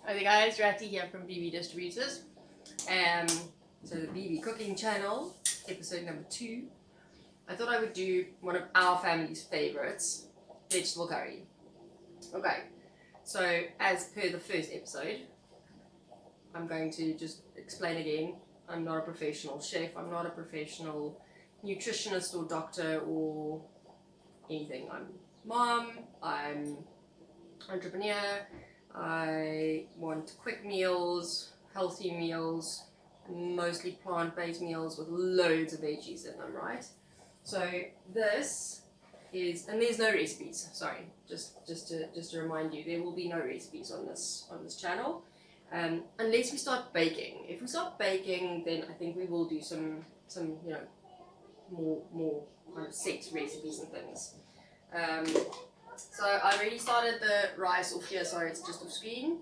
Hi guys, Ratty here from BB Distributors. So the BB Cooking Channel, episode number 2. I thought I would do one of our family's favourites, vegetable curry. Okay, so as per the first episode, I'm going to just explain again. I'm not a professional chef, I'm not a professional nutritionist or doctor or anything. I'm mom, I'm entrepreneur. I want quick meals, healthy meals, mostly plant-based meals with loads of veggies in them, right? So this is, and there's no recipes. Sorry, just to remind you, there will be no recipes on this channel, unless we start baking. If we start baking, then I think we will do some more kind of set recipes and things. So I already started the rice off here, sorry it's just off screen.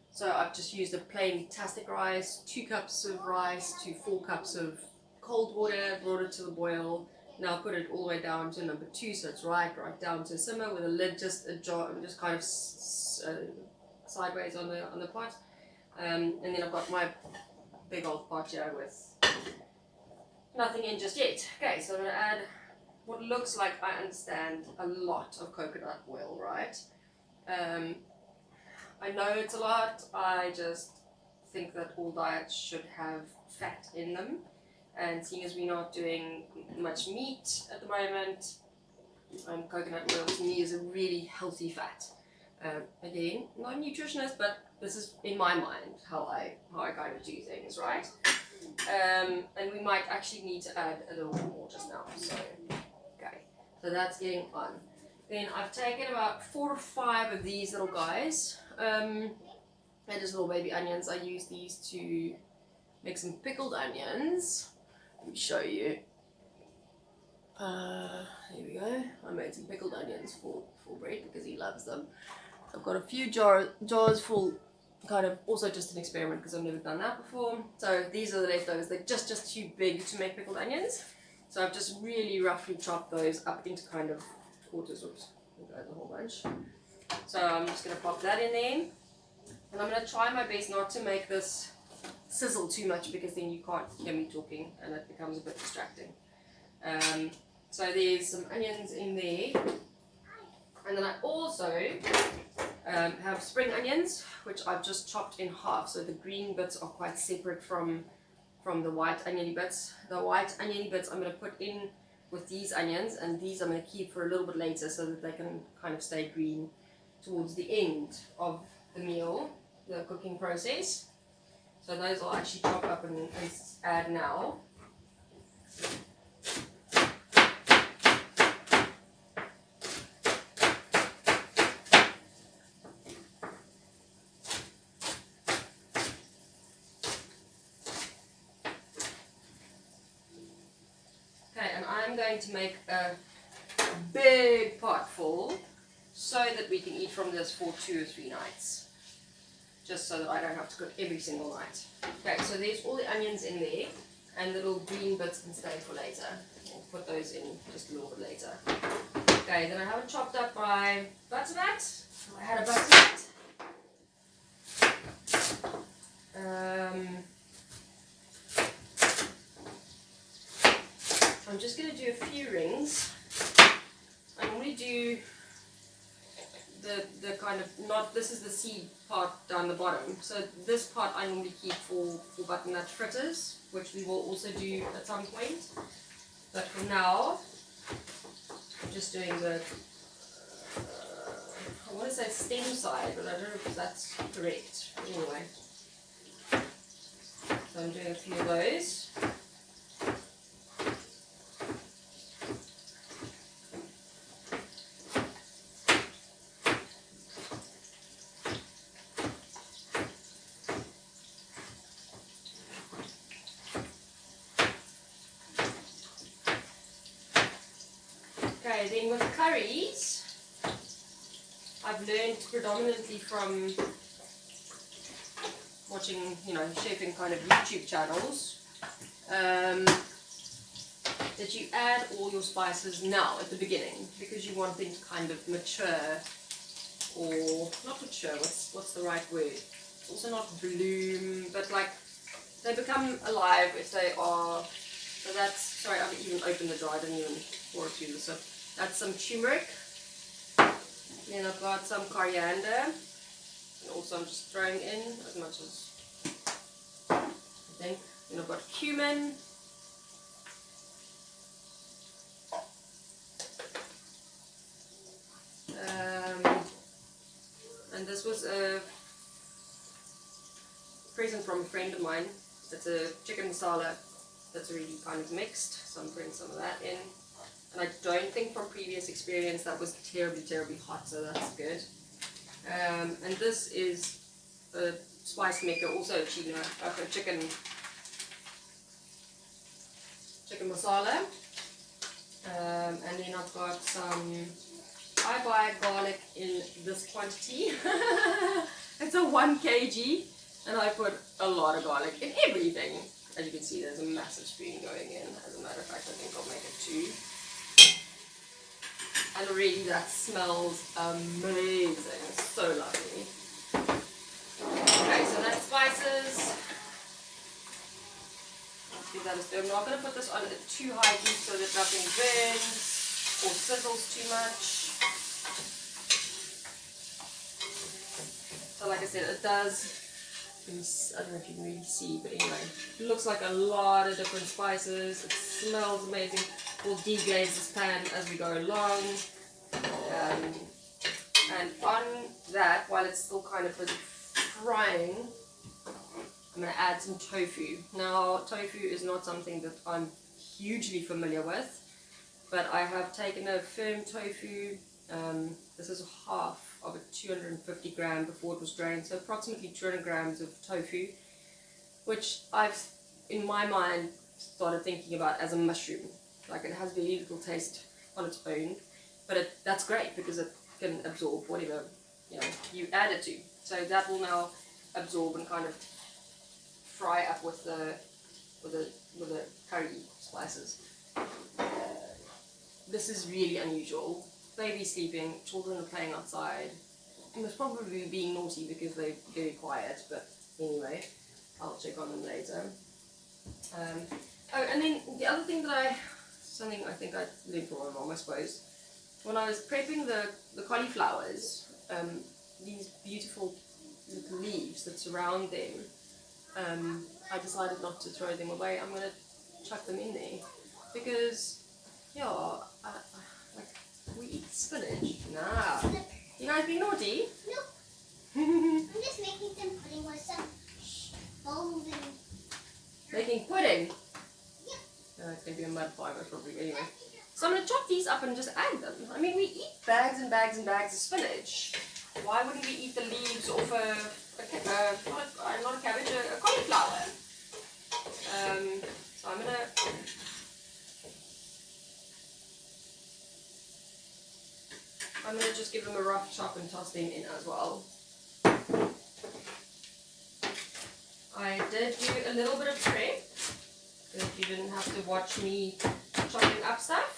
So I've just used a plain tastic rice, 2 cups of rice to 4 cups of cold water, brought it to the boil. Now put it all the way down to number 2, so it's right down to simmer with a lid just kind of sideways on the pot. And then I've got my big old pot here with nothing in just yet. Okay, so I'm going to add what looks like, I understand, a lot of coconut oil, right? I know it's a lot, I just think that all diets should have fat in them, and seeing as we're not doing much meat at the moment, coconut oil to me is a really healthy fat. Again, not a nutritionist, but this is in my mind how I kind of do things, right? And we might actually need to add a little bit more just now, so that's getting on. Then I've taken about 4 or 5 of these little guys. They're just little baby onions. I use these to make some pickled onions. Let me show you. Here we go. I made some pickled onions for Brett because he loves them. I've got a few jars full, kind of also just an experiment because I've never done that before. So these are the leftovers. They're just too big to make pickled onions. So I've just really roughly chopped those up into kind of quarters. Oops, there's a whole bunch. So I'm just going to pop that in there. And I'm going to try my best not to make this sizzle too much because then you can't hear me talking and it becomes a bit distracting. So there's some onions in there. And then I also have spring onions, which I've just chopped in half. So the green bits are quite separate from the white oniony bits. The white oniony bits I'm going to put in with these onions, and these I'm going to keep for a little bit later so that they can kind of stay green towards the end of the meal, the cooking process. So those I'll actually chop up and add now. I'm going to make a big pot full so that we can eat from this for 2 or 3 nights, just so that I don't have to cook every single night. Okay, so there's all the onions in there, and little green bits can stay for later. I'll put those in just a little bit later. Okay, then I haven't chopped up my butternut. I had a butternut. I'm just going to do a few rings. I normally do the kind of, not, this is the seed part down the bottom. So this part I normally keep for butternut fritters, which we will also do at some point. But for now, I'm just doing the, I want to say stem side, but I don't know if that's correct. Anyway, so I'm doing a few of those. Okay, then with curries, I've learned predominantly from watching, chefing kind of YouTube channels, that you add all your spices now at the beginning because you want them to kind of mature or not mature, what's the right word? It's also not bloom, but like they become alive if they are. So that's, sorry, I've even opened the jar, I didn't even pour it through the sip. That's some turmeric. Then I've got some coriander, and also I'm just throwing in as much as I think. Then I've got cumin. And this was a present from a friend of mine. It's a chicken masala that's already kind of mixed, so I'm putting some of that in. And I don't think from previous experience that was terribly hot, so that's good. And this is a spice maker, also a chicken masala. And then I've got some, I buy garlic in this quantity. It's a 1 kg, and I put a lot of garlic in everything. As you can see, there's a massive spoon going in. As a matter of fact, I think I'll make it 2. And already that smells amazing. It's so lovely. Okay, so that's spices. Let's give that a stir. I'm not going to put this on at too high heat so that nothing burns or sizzles too much. So like I said, it does, I don't know if you can really see, but anyway, it looks like a lot of different spices. It smells amazing. We'll deglaze this pan as we go along. And on that, while it's still kind of busy frying, I'm going to add some tofu. Now, tofu is not something that I'm hugely familiar with, but I have taken a firm tofu. This is half of a 250 gram before it was drained, so approximately 200 grams of tofu, which I've, in my mind, started thinking about as a mushroom. Like, it has very little taste on its own, but that's great because it can absorb whatever you add it to. So that will now absorb and kind of fry up with the curry spices. This is really unusual. Baby sleeping, children are playing outside. And it's probably being naughty because they're very quiet, but anyway, I'll check on them later. Oh, and then the other thing that something I think I learned from my mom, I suppose, when I was prepping the cauliflowers, these beautiful little leaves that surround them, I decided not to throw them away. I'm going to chuck them in there because, yeah, like, we eat spinach. Nah. You guys being naughty? No. I'm just making some pudding with some bones and... Making pudding? Yeah. It's going to be a mud pie most probably anyway. So I'm going to chop these up and just add them. I mean, we eat bags and bags and bags of spinach. Why wouldn't we eat the leaves off not a cabbage, a cauliflower? So I'm gonna just give them a rough chop and toss them in as well. I did do a little bit of prep, so that you didn't have to watch me chopping up stuff.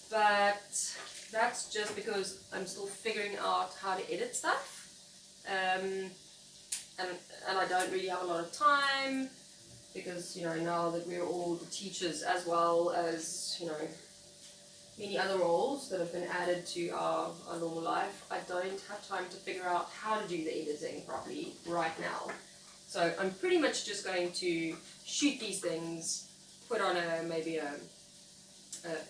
But that's just because I'm still figuring out how to edit stuff. And I don't really have a lot of time because, now that we're all the teachers as well as, many other roles that have been added to our normal life, I don't have time to figure out how to do the editing properly right now. So I'm pretty much just going to shoot these things, put on maybe an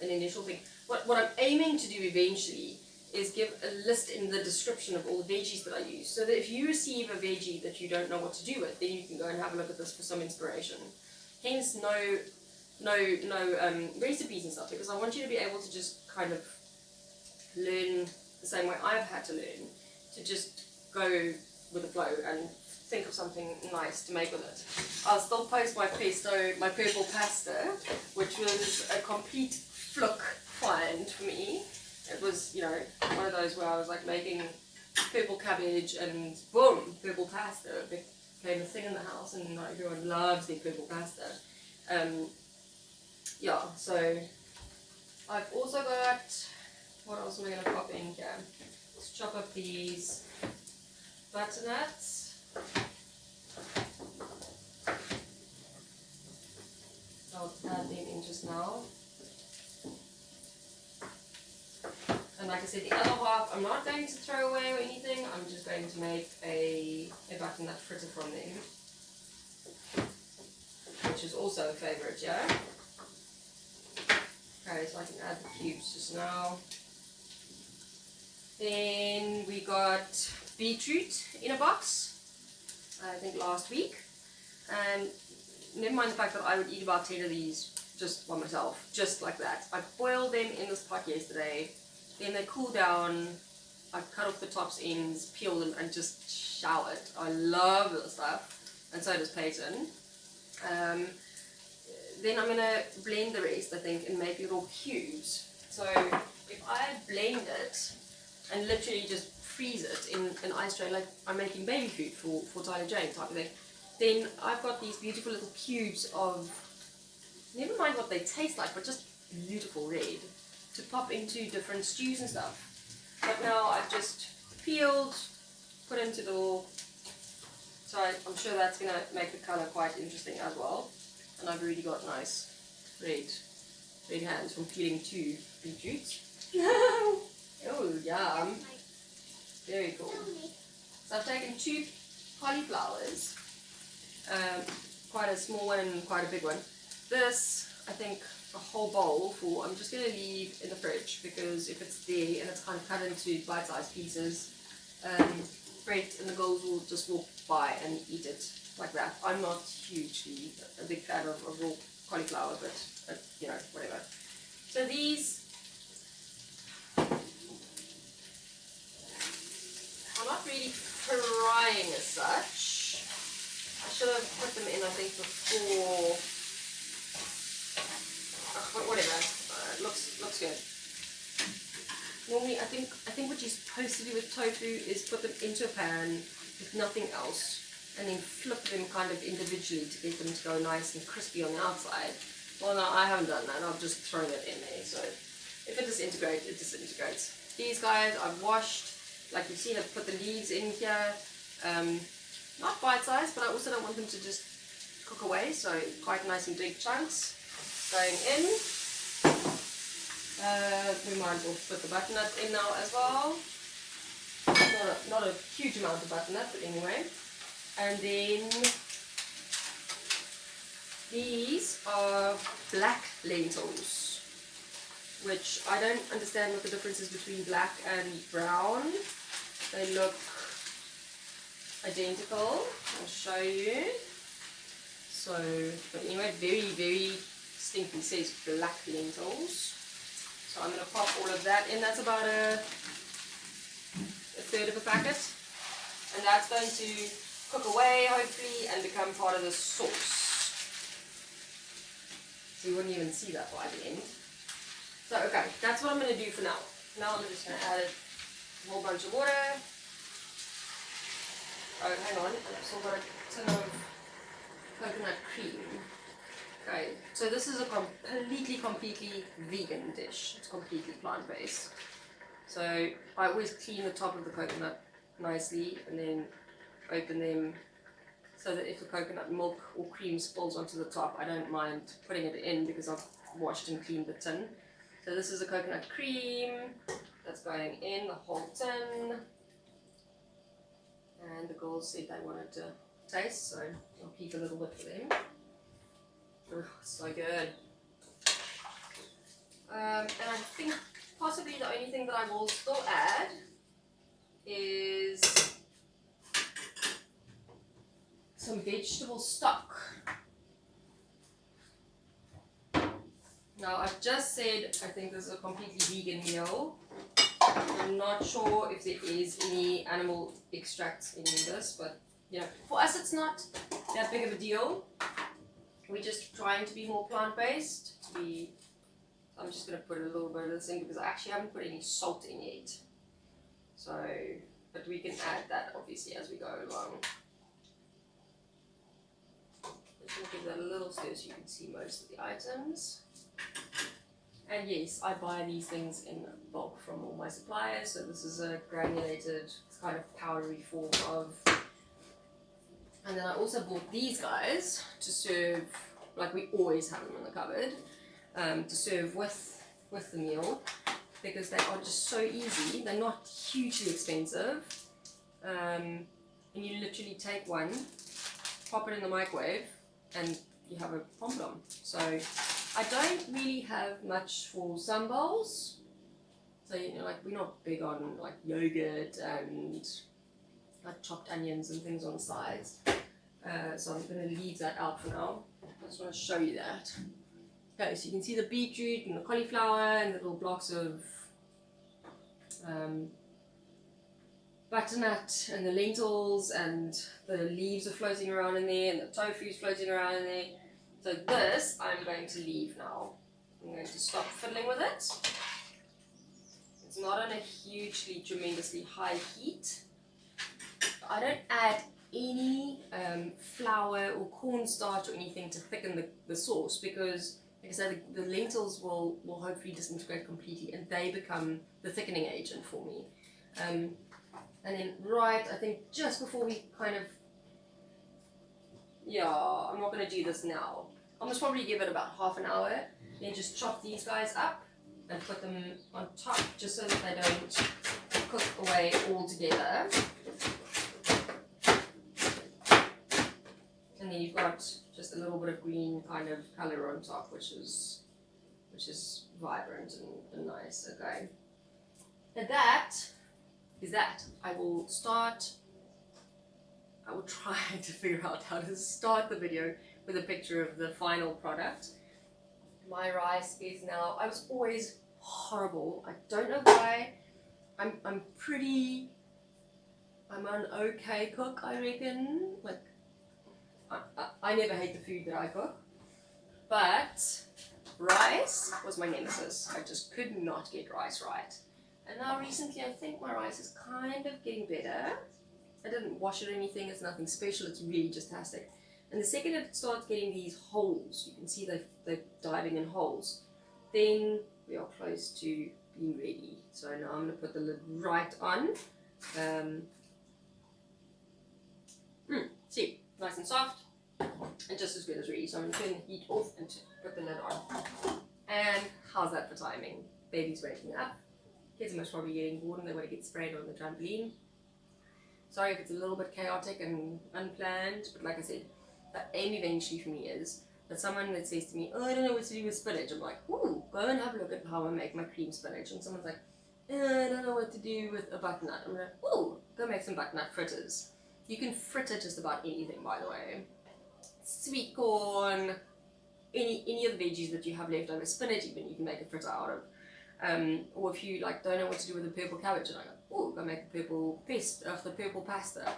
initial thing. What I'm aiming to do eventually is give a list in the description of all the veggies that I use, so that if you receive a veggie that you don't know what to do with, then you can go and have a look at this for some inspiration. Hence, no recipes and stuff, because I want you to be able to just kind of learn the same way I've had to learn, to just go with the flow and think of something nice to make with it. I'll still post my purple pasta, which was a complete fluke find for me. It was, one of those where I was like making purple cabbage and boom, purple pasta. It became a thing in the house, and everyone loves their purple pasta. Yeah, so I've also got what else am I going to pop in here? Let's chop up these butternuts. I'll add them in just now. And like I said, the other half I'm not going to throw away or anything. I'm just going to make a butternut fritter from them, which is also a favourite, yeah? Okay, so I can add the cubes just now. Then we got beetroot in a box, I think last week. And never mind the fact that I would eat about 10 of these just by myself, just like that. I boiled them in this pot yesterday. Then they cool down. I cut off the tops, ends, peel them, and just showered. I love this stuff, and so does Peyton. Then I'm gonna blend the rest, I think, and make little cubes. So if I blend it and literally just freeze it in an ice tray, like I'm making baby food for Tyler Jane type of thing, then I've got these beautiful little cubes of, never mind what they taste like, but just beautiful red, to pop into different stews and stuff. But now I've just peeled, put into the bowl, so I'm sure that's going to make the colour quite interesting as well. And I've already got nice red hands from peeling 2 beetroots. Oh, yum. Very cool. So I've taken 2 cauliflowers, quite a small one and quite a big one. This, I think, a whole bowl full, I'm just going to leave in the fridge, because if it's there and it's kind of cut into bite-sized pieces, Brett and the girls will just walk by and eat it like that. I'm not hugely a big fan of raw cauliflower, but you know, whatever. So these are not really frying as such. I should have put them in, I think, before. But whatever, looks good. Normally, I think what you're supposed to do with tofu is put them into a pan with nothing else, and then flip them kind of individually to get them to go nice and crispy on the outside. Well, no, I haven't done that. I've just thrown it in there. So if it disintegrates, it disintegrates. These guys I've washed. Like you've seen, I've put the leaves in here. Not bite-sized, but I also don't want them to just cook away. So quite nice and big chunks going in. We might as well put the butternut in now as well. Not a huge amount of butternut, but anyway. And then these are black lentils, which I don't understand what the difference is between black and brown. They look identical. I'll show you. So, but anyway, very distinctly says black lentils. So I'm going to pop all of that in. That's about a third of a packet. And that's going to cook away, hopefully, and become part of the sauce. So you wouldn't even see that by the end. So, okay, that's what I'm going to do for now. Now I'm just going to add a whole bunch of water. Oh, hang on, I've still got a tin of coconut cream. Okay, so this is a completely vegan dish. It's completely plant-based. So I always clean the top of the coconut nicely and then open them so that if the coconut milk or cream spills onto the top, I don't mind putting it in because I've washed and cleaned the tin. So this is a coconut cream that's going in, the whole tin. And the girls said they wanted to taste, so I'll keep a little bit for them. Oh, so good. And I think possibly the only thing that I will still add is some vegetable stock. Now I've just said I think this is a completely vegan meal. I'm not sure if there is any animal extracts in this, but you know, for us it's not that big of a deal. We're just trying to be more plant-based. I'm just going to put a little bit of this in because I actually haven't put any salt in yet. So, but we can add that obviously as we go along. Just going to give that a little stir so you can see most of the items. And yes, I buy these things in bulk from all my suppliers. So this is a granulated, kind of powdery form of. And then I also bought these guys to serve, like we always have them in the cupboard, to serve with the meal, because they are just so easy. They're not hugely expensive. And you literally take one, pop it in the microwave, and you have a pom-pom. So I don't really have much for some bowls. So, you know, like we're not big on like yogurt and like chopped onions and things on the sides. So I'm going to leave that out for now. I just want to show you that. Okay, so you can see the beetroot and the cauliflower and the little blocks of butternut and the lentils, and the leaves are floating around in there, and the tofu is floating around in there. So this I'm going to leave now. I'm going to stop fiddling with it. It's not on a hugely, tremendously high heat. I don't add any flour or cornstarch or anything to thicken the sauce, because, like I said, the lentils will hopefully disintegrate completely, and they become the thickening agent for me. And then I think just before we kind of, yeah, I'm not going to do this now. I'll just probably give it about half an hour, then just chop these guys up and put them on top, just so that they don't cook away all together. And then you've got just a little bit of green kind of colour on top, which is vibrant and nice. Okay. And that is that. I will try to figure out how to start the video with a picture of the final product. My rice is now, I was always horrible. I don't know why. I'm an okay cook, I reckon. Like, I never hate the food that I cook, but rice was my nemesis. I just could not get rice right. And now recently I think my rice is kind of getting better. I didn't wash it or anything, it's nothing special, it's really just fantastic. And the second it starts getting these holes, you can see they're diving in holes, then we are close to being ready. So now I'm going to put the lid right on. See, nice and soft, and just as good as ready. So I'm going to turn the heat off and put the lid on. And how's that for timing? Baby's waking up. Kids are most probably getting bored and they want to get sprayed on the trampoline. Sorry if it's a little bit chaotic and unplanned, but like I said, the aim eventually for me is that someone that says to me, oh, I don't know what to do with spinach. I'm like, ooh, go and have a look at how I make my cream spinach. And someone's like, I don't know what to do with a butternut. I'm like, ooh, go make some butternut fritters. You can fritter just about anything, by the way. Sweet corn, any of the veggies that you have left over, spinach even, you can make a fritter out of. Or if you like don't know what to do with the purple cabbage, and I go, oh, go make the purple pasta.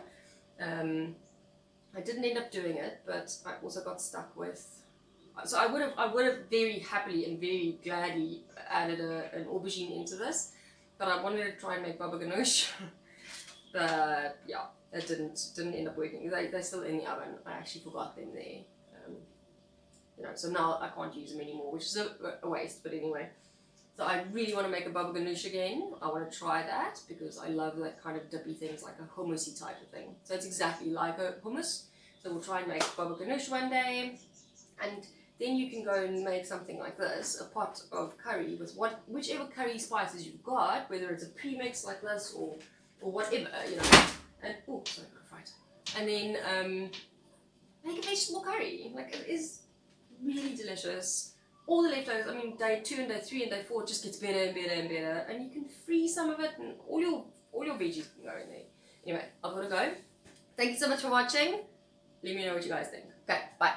I didn't end up doing it, but I also got stuck with. So I would have very happily and very gladly added an aubergine into this, but I wanted to try and make baba ganoush. But yeah, it didn't end up working. They're still in the oven. I actually forgot them there. So now I can't use them anymore, which is a waste. But anyway. So I really want to make a baba ganoush again. I want to try that because I love that kind of dippy things, like a hummusy type of thing. So it's exactly like a hummus. So we'll try and make baba ganoush one day, and then you can go and make something like this, a pot of curry with whichever curry spices you've got, whether it's a premix like this or whatever, And oh, sorry, got fried. And then make a vegetable curry. Like, it is really delicious. All the leftovers, I mean, day 2 and day 3 and day 4 just gets better and better and better, and you can freeze some of it, and all your veggies can go in there. Anyway, I've got to go. Thank you so much for watching. Let me know what you guys think. Okay, bye.